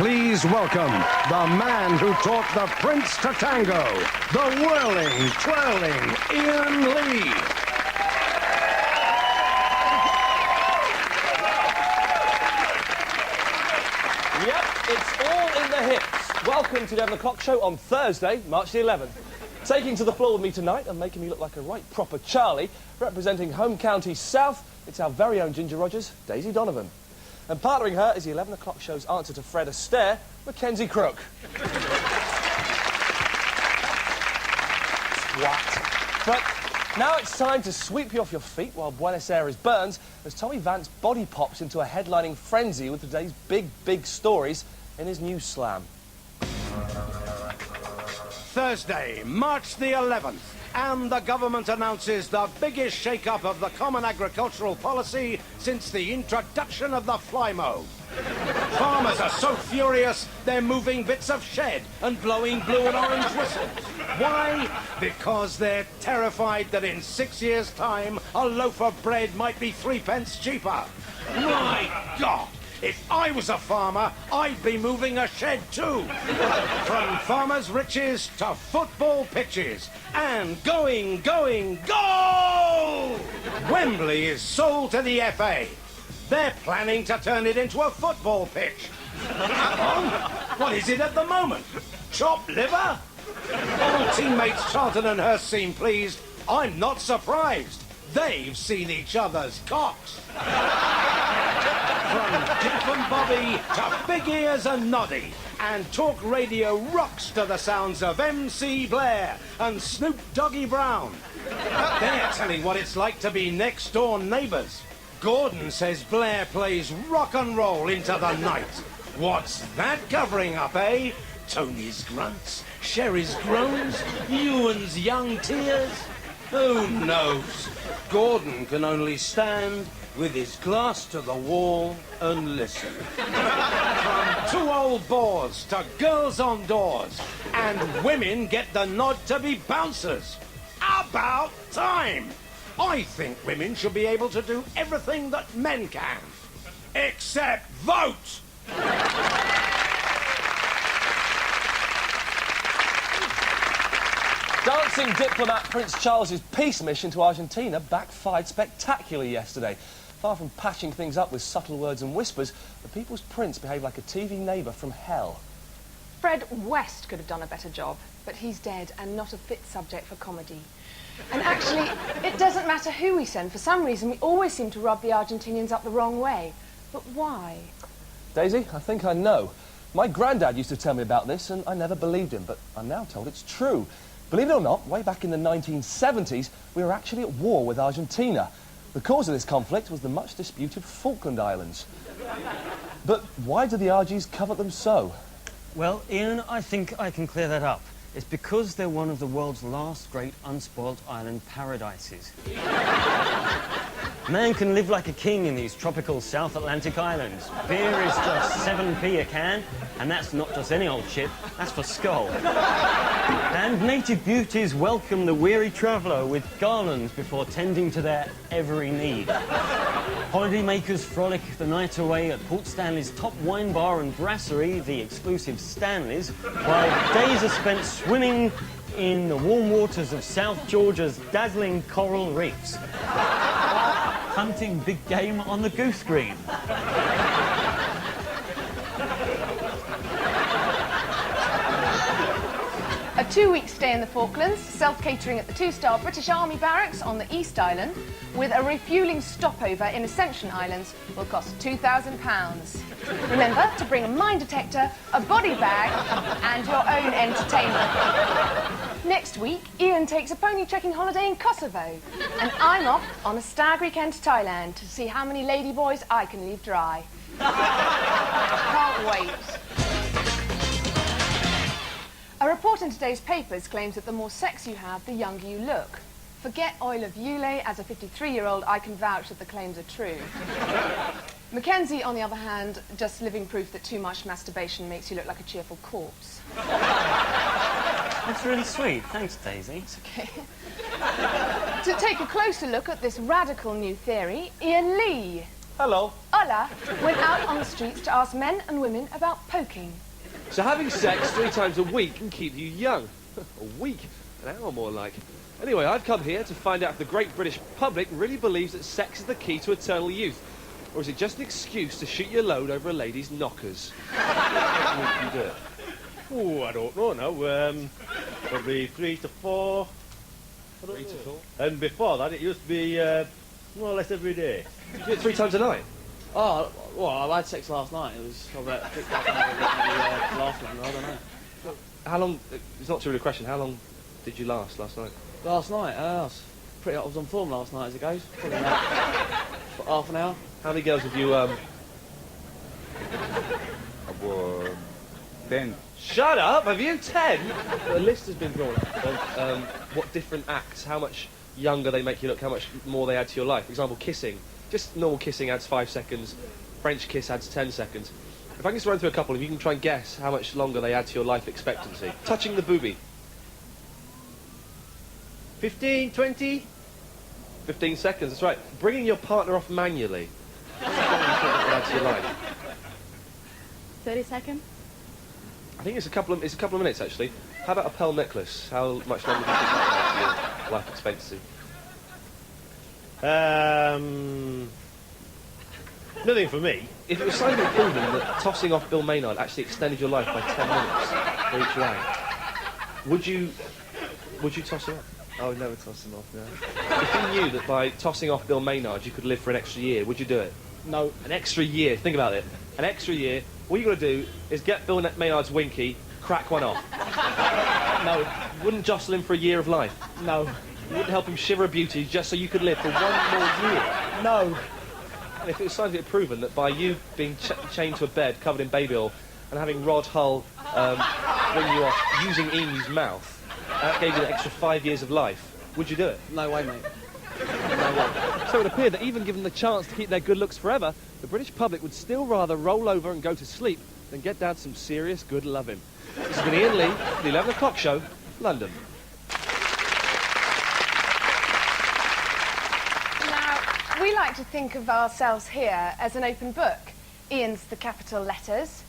Please welcome the man who taught the prince to tango, the whirling, twirling Iain Lee. Yep, it's all in the hips. Welcome to the 11 o'clock show on Thursday, March the 11th. Taking to the floor with me tonight and making me look like a right proper Charlie, representing home county South, it's our very own Ginger Rogers, Daisy Donovan. And partnering her is the 11 o'clock show's answer to Fred Astaire, Mackenzie Crook. Swat. But now it's time to sweep you off your feet while Buenos Aires burns as Tommy Vance body pops into a headlining frenzy with today's big stories in his news slam. Thursday, March the 11th, and the government announces the biggest shake-up of the Common Agricultural Policy since the introduction of the flymo. Farmers are so furious, they're moving bits of shed and blowing blue and orange whistles. Why? Because they're terrified that in 6 years' time, a loaf of bread might be 3 pence cheaper. My God! If I was a farmer, I'd be moving a shed too. From farmers' riches to football pitches. And going, go! Wembley is sold to the FA. They're planning to turn it into a football pitch. Oh, what is it at the moment? Chopped liver? Old teammates Charlton and Hurst seem pleased. I'm not surprised. They've seen each other's cocks. From Dick and Bobby to Big Ears and Noddy, and talk radio rocks to the sounds of MC Blair and Snoop Doggy Brown. They're telling what it's like to be next-door neighbours. Gordon says Blair plays rock and roll into the night. What's that covering up, eh? Tony's grunts, Sherry's groans, Ewan's young tears. Who knows? Gordon can only stand with his glass to the wall and listen. From 2 old bores to girls on doors, and women get the nod to be bouncers. About time! I think women should be able to do everything that men can, except vote! Dancing diplomat Prince Charles's peace mission to Argentina backfired spectacularly yesterday. Far from patching things up with subtle words and whispers, the People's Prince behaved like a TV neighbour from hell. Fred West could have done a better job, but he's dead and not a fit subject for comedy. And actually, it doesn't matter who we send. For some reason, we always seem to rub the Argentinians up the wrong way. But why? Daisy, I think I know. My granddad used to tell me about this, and I never believed him, but I'm now told it's true. Believe it or not, way back in the 1970s, we were actually at war with Argentina. The cause of this conflict was the much-disputed Falkland Islands. But why do the RGs covet them so? Well, Ian, I think I can clear that up. It's because they're one of the world's last great unspoilt island paradises. Man can live like a king in these tropical South Atlantic islands. Beer is just 7p a can, and that's not just any old shit, that's for Skull. And native beauties welcome the weary traveller with garlands before tending to their every need. Holidaymakers frolic the night away at Port Stanley's top wine bar and brasserie, the exclusive Stanley's, while days are spent swimming in the warm waters of South Georgia's dazzling coral reefs. Hunting big game on the goose green. A 2-week stay in the Falklands, self-catering at the 2-star British Army barracks on the East Island, with a refuelling stopover in Ascension Islands, will cost £2,000. Remember to bring a mine detector, a body bag, and your own entertainment. Next week, Iain takes a pony-trekking holiday in Kosovo, and I'm off on a stag weekend to Thailand to see how many ladyboys I can leave dry. Can't wait. A report in today's papers claims that the more sex you have, the younger you look. Forget Oil of Yule. As a 53-year-old, I can vouch that the claims are true. Mackenzie, on the other hand, just living proof that too much masturbation makes you look like a cheerful corpse. That's really sweet. Thanks, Daisy. It's okay. To take a closer look at this radical new theory, Iain Lee. Hello. Hola. fella went out on the streets to ask men and women about poking. So having sex 3 times a week can keep you young. A week? An hour more like. Anyway, I've come here to find out if the great British public really believes that sex is the key to eternal youth. Or is it just an excuse to shoot your load over a lady's knockers? How do you do it? Oh, I don't know now. Probably 3 to 4. 3 to 4? And before that, it used to be more or less every day. You do it 3 times a night? Oh, well, I had sex last night. It was about the last one. I don't know. How long, it's not too really a question, how long did you last night? Last night, I was on form last night as it goes. Probably about half an hour. How many girls have you, 10. Shut up! Have you 10? A list has been drawn up of what different acts, how much younger they make you look, how much more they add to your life. For example, kissing. Just normal kissing adds 5 seconds. French kiss adds 10 seconds. If I can just run through a couple, if you can try and guess how much longer they add to your life expectancy. Touching the boobie. 15, 20? 15 seconds, that's right. Bringing your partner off manually. How much longer do you think that would add to your life? 30 seconds? I think it's a couple of minutes actually. How about a pearl necklace? How much longer do you think that would add to your life expectancy? Nothing for me. If it was scientifically proven that tossing off Bill Maynard actually extended your life by 10 minutes for each round, would you toss him off? I would never toss him off, no. If you knew that by tossing off Bill Maynard you could live for an extra year, would you do it? No. An extra year, think about it. An extra year, all you've got to do is get Bill Maynard's winky, crack one off. No. You wouldn't jostle him for a year of life. No. You wouldn't help him shiver a beauty just so you could live for 1 more year. No. And if it was scientifically proven that by you being chained to a bed covered in baby oil and having Rod Hull bring you off using Emu's mouth, that gave you an extra 5 years of life, would you do it? No way, mate. So it appeared that even given the chance to keep their good looks forever, the British public would still rather roll over and go to sleep than get down some serious good loving. This has been Iain Lee, the 11 o'clock show, London. Now, we like to think of ourselves here as an open book. Ian's the capital letters,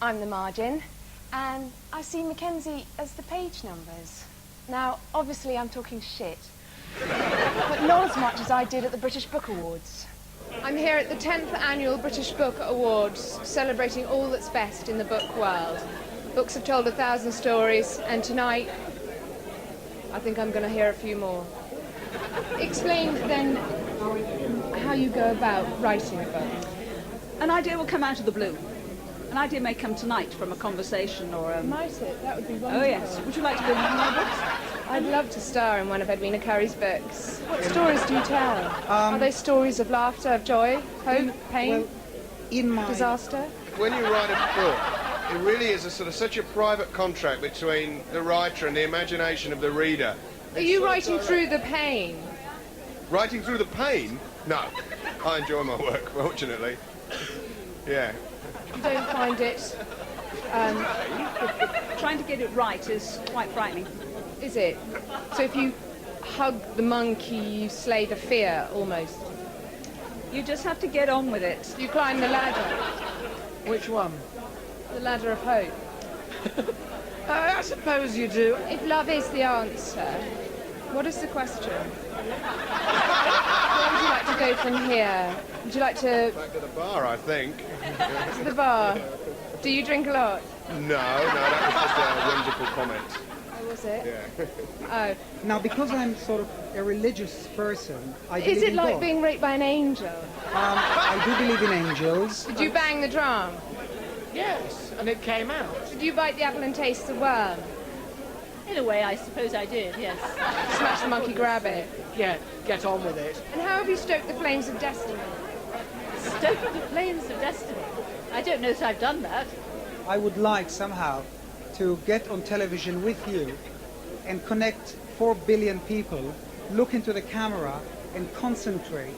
I'm the margin, and I see Mackenzie as the page numbers. Now, obviously I'm talking shit, but not as much as I did at the British Book Awards. I'm here at the 10th Annual British Book Awards, celebrating all that's best in the book world. Books have told 1,000 stories, and tonight, I think I'm going to hear a few more. Explain, then, how you go about writing a book. An idea will come out of the blue. An idea may come tonight from a conversation or a... Might it? That would be wonderful. Oh, yes. Would you like to be in one of my books? I'd love to star in one of Edwina Curry's books. What stories do you tell? Are they stories of laughter, of joy, hope, pain, disaster? When you write a book, it really is a sort of such a private contract between the writer and the imagination of the reader. Are you writing through the pain? Writing through the pain? No. I enjoy my work, fortunately. Yeah. You don't find it... Trying to get it right is quite frightening. Is it? So if you hug the monkey, you slay the fear, almost. You just have to get on with it. You climb the ladder. Which one? The ladder of hope. I suppose you do. If love is the answer, what is the question? Where would you like to go from here? Would you like to... Back to the bar, I think. to the bar? Do you drink a lot? No, that was just a whimsical comment. Oh, was it? Yeah. Oh. Now, because I'm sort of a religious person, I Is believe it in like God. being raped by an angel? I do believe in angels. Did you bang the drum? Yes, and it came out. Did you bite the apple and taste the worm? In a way, I suppose I did, yes. Smash the monkey, grab it? Yeah, get on with it. And how have you stoked the flames of destiny? Stoked the flames of destiny. I don't know if I've done that. I would like somehow to get on television with you and connect 4 billion people, look into the camera and concentrate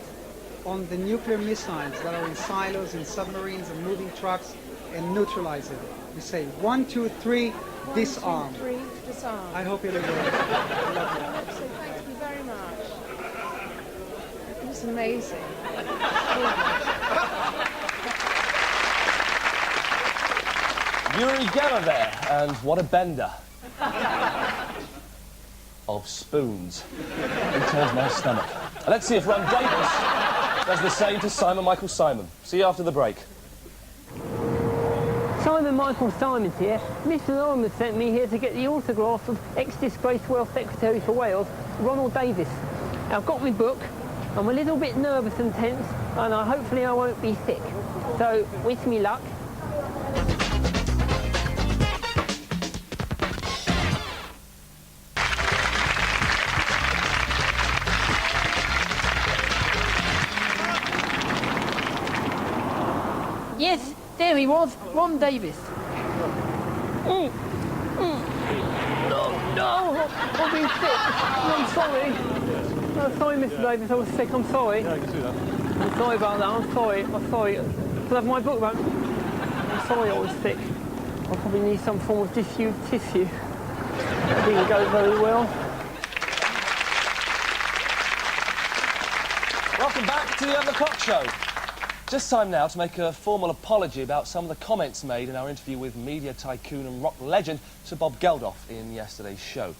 on the nuclear missiles that are in silos, in submarines and moving trucks and neutralize them. We say 1, 2, 3, disarm. 1, 2, 3, disarm. I hope you'll agree. I hope so. Thank you very much. You That's amazing. Yuri Geller there, and what a bender. Of spoons. It turns my stomach. And let's see if Ron Davis does the same to Simon Michael Simon. See you after the break. Simon Michael Simons here. Mr. Norman sent me here to get the autograph of ex-disgraced Welsh Secretary for Wales, Ronald Davis. I've got my book. I'm a little bit nervous and tense, and hopefully I won't be sick. So, wish me luck. Yes, there he was, Ron Davis. No, I've been sick. I'm sorry. I'm sorry, Mr. Davis, I was sick, I'm sorry. Yeah, I can see that. I'm sorry about that, I'm sorry. Can I have my book back? I'm sorry I was sick. I'll probably need some form of diffused tissue. That didn't go very well. Welcome back to the 11 o'clock show. Just time now to make a formal apology about some of the comments made in our interview with media tycoon and rock legend Sir Bob Geldof in yesterday's show.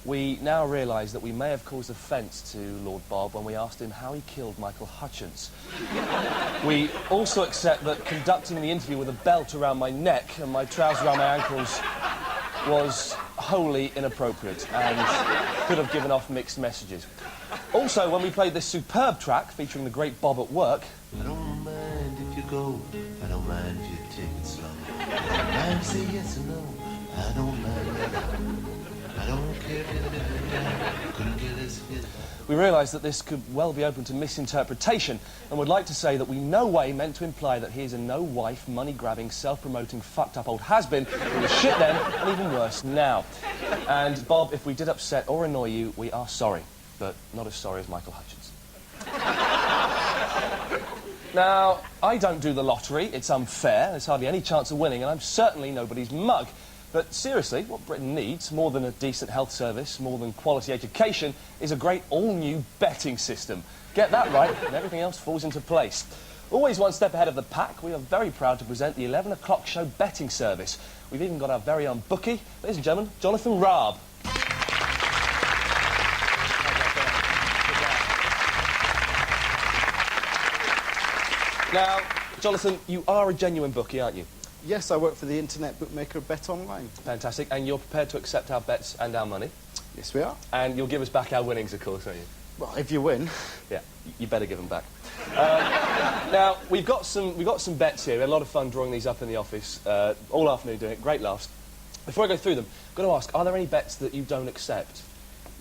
We now realise that we may have caused offence to Lord Bob when we asked him how he killed Michael Hutchins. We also accept that conducting the interview with a belt around my neck and my trousers around my ankles was wholly inappropriate and could have given off mixed messages. Also, when we played this superb track featuring the great Bob at work... I don't mind if you go, I don't mind if you take it slow. I don't mind if you say yes or no, I don't mind at all. I don't care if you live it, couldn't get this hit. We realised that this could well be open to misinterpretation and would like to say that we in no way meant to imply that he is a no-wife, money-grabbing, self-promoting, fucked-up old has-been who was shit then and even worse now. And, Bob, if we did upset or annoy you, we are sorry, but not as sorry as Michael Hutchins. Now, I don't do the lottery, it's unfair, there's hardly any chance of winning, and I'm certainly nobody's mug. But seriously, what Britain needs, more than a decent health service, more than quality education, is a great all-new betting system. Get that right, and everything else falls into place. Always one step ahead of the pack, we are very proud to present the 11 o'clock show betting service. We've even got our very own bookie, ladies and gentlemen, Jonathan Raab. Now, Jonathan, you are a genuine bookie, aren't you? Yes, I work for the internet bookmaker Bet Online. Fantastic. And you're prepared to accept our bets and our money? Yes, we are. And you'll give us back our winnings, of course, won't you? Well, if you win. Yeah, you better give them back. Now, we've got some bets here. We had a lot of fun drawing these up in the office all afternoon doing it. Great laughs. Before I go through them, I've got to ask, are there any bets that you don't accept?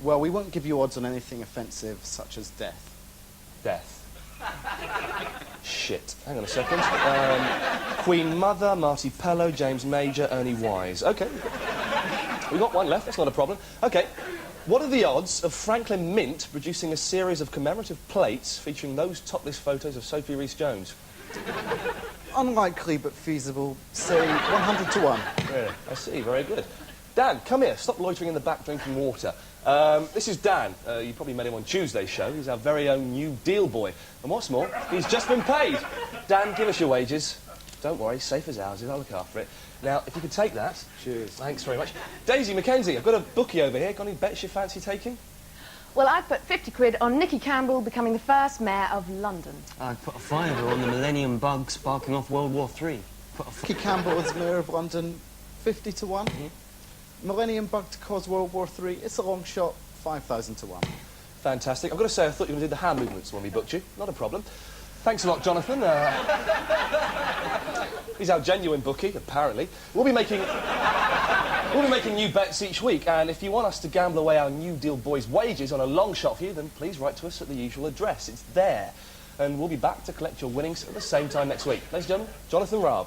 Well, we won't give you odds on anything offensive, such as death. Death. Shit. Hang on a second. Queen Mother, Marty Pellow, James Major, Ernie Wise. OK. We've got one left, that's not a problem. OK. What are the odds of Franklin Mint producing a series of commemorative plates featuring those topless photos of Sophie Rhys-Jones? Unlikely, but feasible. Say 100 to 1. Really? I see, very good. Dan, come here. Stop loitering in the back drinking water. This is Dan. You probably met him on Tuesday's show. He's our very own New Deal boy. And what's more, he's just been paid. Dan, give us your wages. Don't worry, safe as ours. I'll look after it. Now, if you could take that. Cheers. Thanks very much. Daisy, Mackenzie, I've got a bookie over here. Got any bets you fancy taking? Well, I've put 50 quid on Nicky Campbell becoming the first mayor of London. I put a fiver on the Millennium Bug sparking off World War III. Nicky Campbell as mayor of London, 50 to 1. Mm-hmm. Millennium Bug to cause World War III, it's a long shot, 5,000 to 1. Fantastic. I've got to say, I thought you were going to do the hand movements when we booked you. Not a problem. Thanks a lot, Jonathan. He's our genuine bookie, apparently. We'll be making new bets each week, and if you want us to gamble away our New Deal boys' wages on a long shot for you, then please write to us at the usual address. It's there. And we'll be back to collect your winnings at the same time next week. Ladies and gentlemen, Jonathan Raab.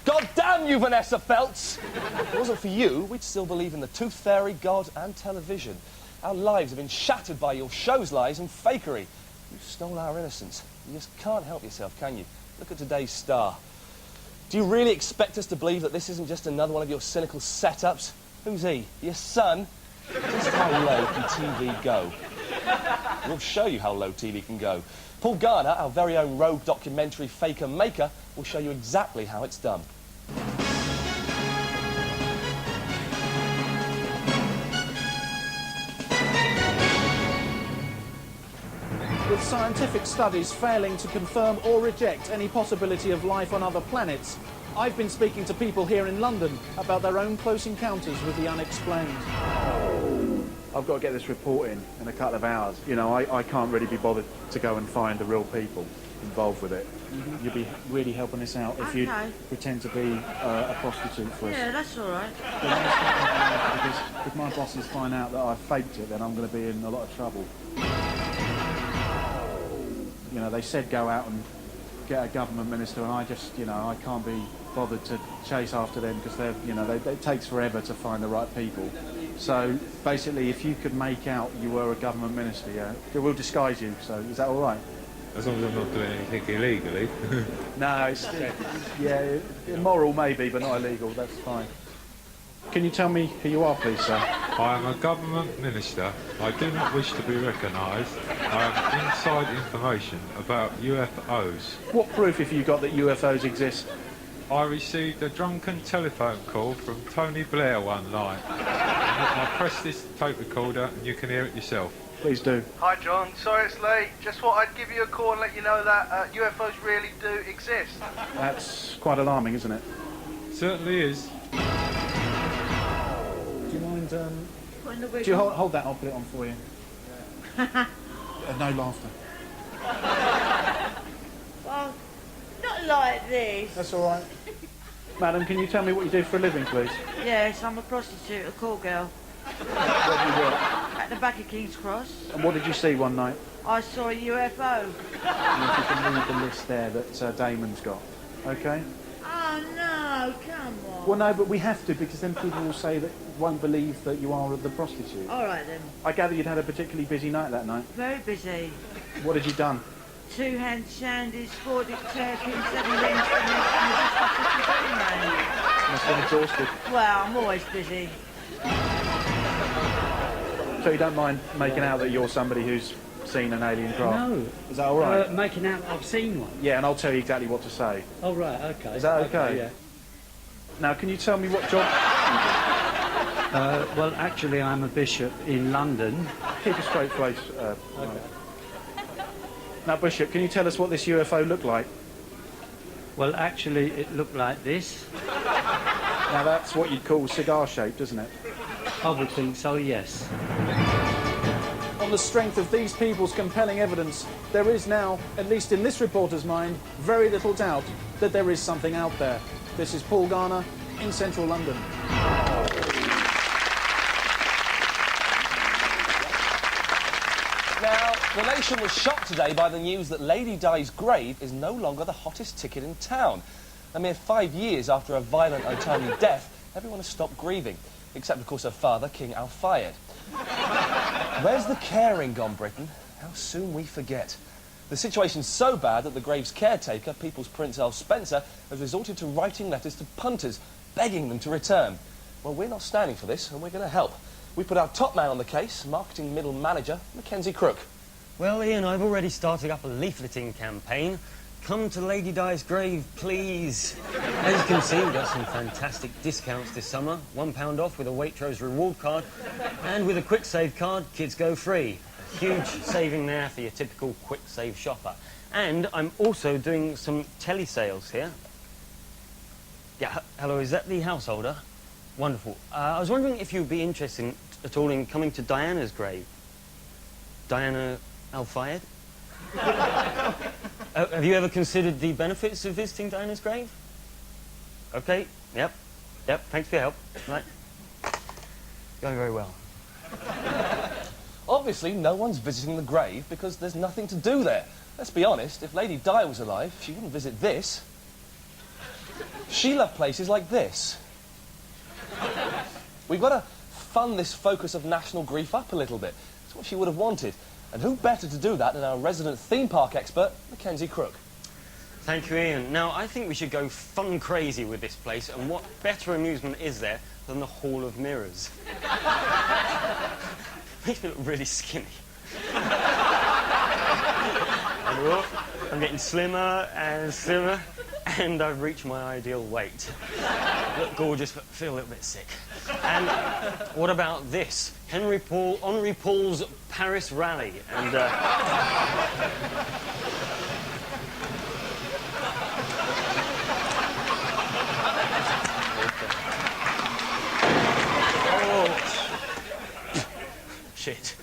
God damn you, Vanessa Feltz! If it wasn't for you, we'd still believe in the tooth fairy, God, and television. Our lives have been shattered by your show's lies and fakery. You stole our innocence. You just can't help yourself, can you? Look at today's star. Do you really expect us to believe that this isn't just another one of your cynical setups? Who's he? Your son? Just how low can TV go? We'll show you how low TV can go. Paul Garner, our very own rogue documentary faker maker, will show you exactly how it's done. With scientific studies failing to confirm or reject any possibility of life on other planets, I've been speaking to people here in London about their own close encounters with the unexplained. I've got to get this report in a couple of hours. You know, I can't really be bothered to go and find the real people involved with it. Mm-hmm. You'd be really helping us out if you pretend to be a prostitute for us. Yeah, that's all right. Because if my bosses find out that I faked it, then I'm going to be in a lot of trouble. You know, they said go out and get a government minister, and I just, you know, I can't be bothered to chase after them because they're, you know, it takes forever to find the right people. So basically, if you could make out you were a government minister, yeah, we'll disguise you. So is that all right? As long as I'm not doing anything illegally. No, it's yeah, immoral maybe, but not illegal. That's fine. Can you tell me who you are, please, sir? I am a government minister. I do not wish to be recognised. I have inside information about UFOs. What proof have you got that UFOs exist? I received a drunken telephone call from Tony Blair one night. I press this tape recorder and you can hear it yourself. Please do. Hi John, sorry it's late. Just thought I'd give you a call and let you know that UFOs really do exist. That's quite alarming, isn't it? Certainly is. Do you mind, do you hold that, I'll put it on for you. No laughter. Well, not like this. That's all right. Madam, can you tell me what you do for a living, please? Yes, I'm a prostitute, a call girl. Where do you work? At the back of King's Cross. And what did you see one night? I saw a UFO. And if you can read the list there that Damon's got. Okay? Oh, no, come on. Well, no, but we have to, because then people will say that won't believe that you are the prostitute. All right, then. I gather you'd had a particularly busy night that night. Very busy. What had you done? 2-hand shandies, 4 dick terpins, 7 rings, Must have been exhausted. Well, I'm always busy. So you don't mind making out that you're somebody who's seen an alien craft? No. Is that all right? Making out I've seen one. Yeah, and I'll tell you exactly what to say. Oh, right, okay. Is that okay? Yeah. Now, can you tell me what job you do? Well, actually, I'm a bishop in London. Keep a straight face. Okay. Now, Bishop, can you tell us what this UFO looked like? Well, actually, it looked like this. Now, that's what you'd call cigar-shaped, isn't it? I would think so, yes. On the strength of these people's compelling evidence, there is now, at least in this reporter's mind, very little doubt that there is something out there. This is Paul Garner in central London. Now, the nation was shocked today by the news that Lady Di's grave is no longer the hottest ticket in town. A mere 5 years after a violent, untimely death, everyone has stopped grieving, except, of course, her father, King Al-Fayed. Where's the caring gone, Britain? How soon we forget. The situation's so bad that the grave's caretaker, People's Prince Earl Spencer, has resorted to writing letters to punters, begging them to return. Well, we're not standing for this, and we're going to help. We put our top man on the case, marketing middle manager, Mackenzie Crook. Well, Ian, I've already started up a leafleting campaign. Come to Lady Di's grave, please. As you can see, we've got some fantastic discounts this summer. £1 off with a Waitrose reward card. And with a quick save card, kids go free. A huge saving there for your typical quick save shopper. And I'm also doing some telesales here. Yeah, hello, is that the householder? Wonderful. I was wondering if you'd be interested at all in coming to Diana's grave. Diana Al-Fayed? Have you ever considered the benefits of visiting Diana's grave? Okay, yep, thanks for your help. Right. Going very well. Obviously, no one's visiting the grave because there's nothing to do there. Let's be honest, if Lady Di was alive, she wouldn't visit this. She loved places like this. We've got to fund this focus of national grief up a little bit. That's what she would have wanted. And who better to do that than our resident theme park expert, Mackenzie Crook? Thank you, Ian. Now, I think we should go fun crazy with this place, and what better amusement is there than the Hall of Mirrors? Makes me look really skinny. I'm getting slimmer and slimmer, and I've reached my ideal weight. Look gorgeous, but feel a little bit sick. And what about this? Henry Paul's Paris Rally, and shit.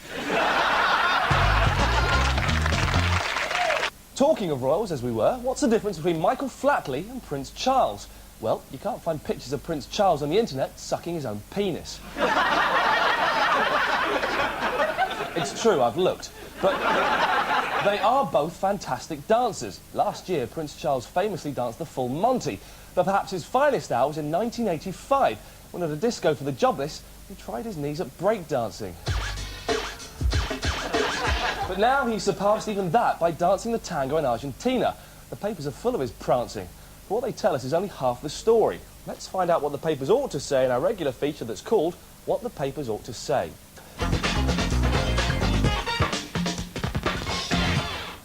Talking of royals, as we were, what's the difference between Michael Flatley and Prince Charles? Well, you can't find pictures of Prince Charles on the internet sucking his own penis. It's true, I've looked. But they are both fantastic dancers. Last year, Prince Charles famously danced the full Monty, but perhaps his finest hour was in 1985, when at a disco for the jobless, he tried his knees at breakdancing. But now he's surpassed even that by dancing the tango in Argentina. The papers are full of his prancing. But what they tell us is only half the story. Let's find out what the papers ought to say in our regular feature that's called What the Papers Ought to Say.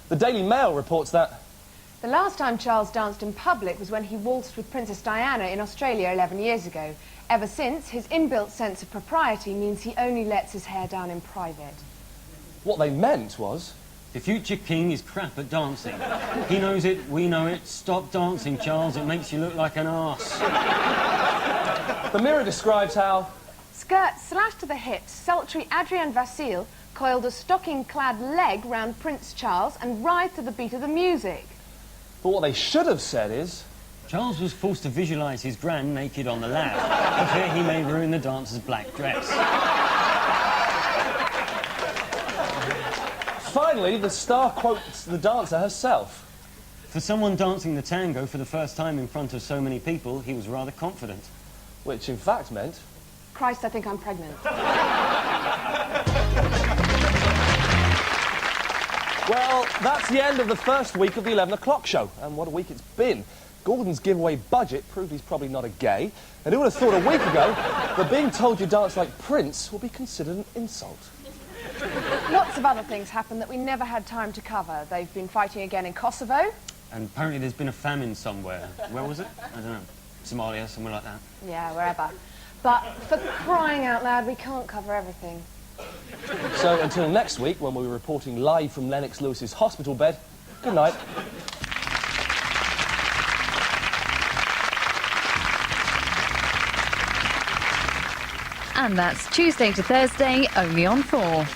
The Daily Mail reports that the last time Charles danced in public was when he waltzed with Princess Diana in Australia 11 years ago. Ever since, his inbuilt sense of propriety means he only lets his hair down in private. What they meant was, the future king is crap at dancing. He knows it, we know it. Stop dancing, Charles. It makes you look like an arse. The Mirror describes how skirt slashed to the hips, sultry Adrienne Vasile coiled a stocking-clad leg round Prince Charles and writhed to the beat of the music. But what they should have said is, Charles was forced to visualise his gran naked on the lap, for fear he may ruin the dancer's black dress. Finally, the star quotes the dancer herself. For someone dancing the tango for the first time in front of so many people, he was rather confident. Which, in fact, meant... Christ, I think I'm pregnant. Well, that's the end of the first week of the 11 o'clock show. And what a week it's been. Gordon's giveaway budget proved he's probably not a gay. And who would have thought a week ago that being told you dance like Prince will be considered an insult? Lots of other things happened that we never had time to cover. They've been fighting again in Kosovo. And apparently there's been a famine somewhere. Where was it? I don't know. Somalia, somewhere like that. Yeah, wherever. But for crying out loud, we can't cover everything. So until next week, when we're reporting live from Lennox Lewis's hospital bed, good night. And that's Tuesday to Thursday, only on 4.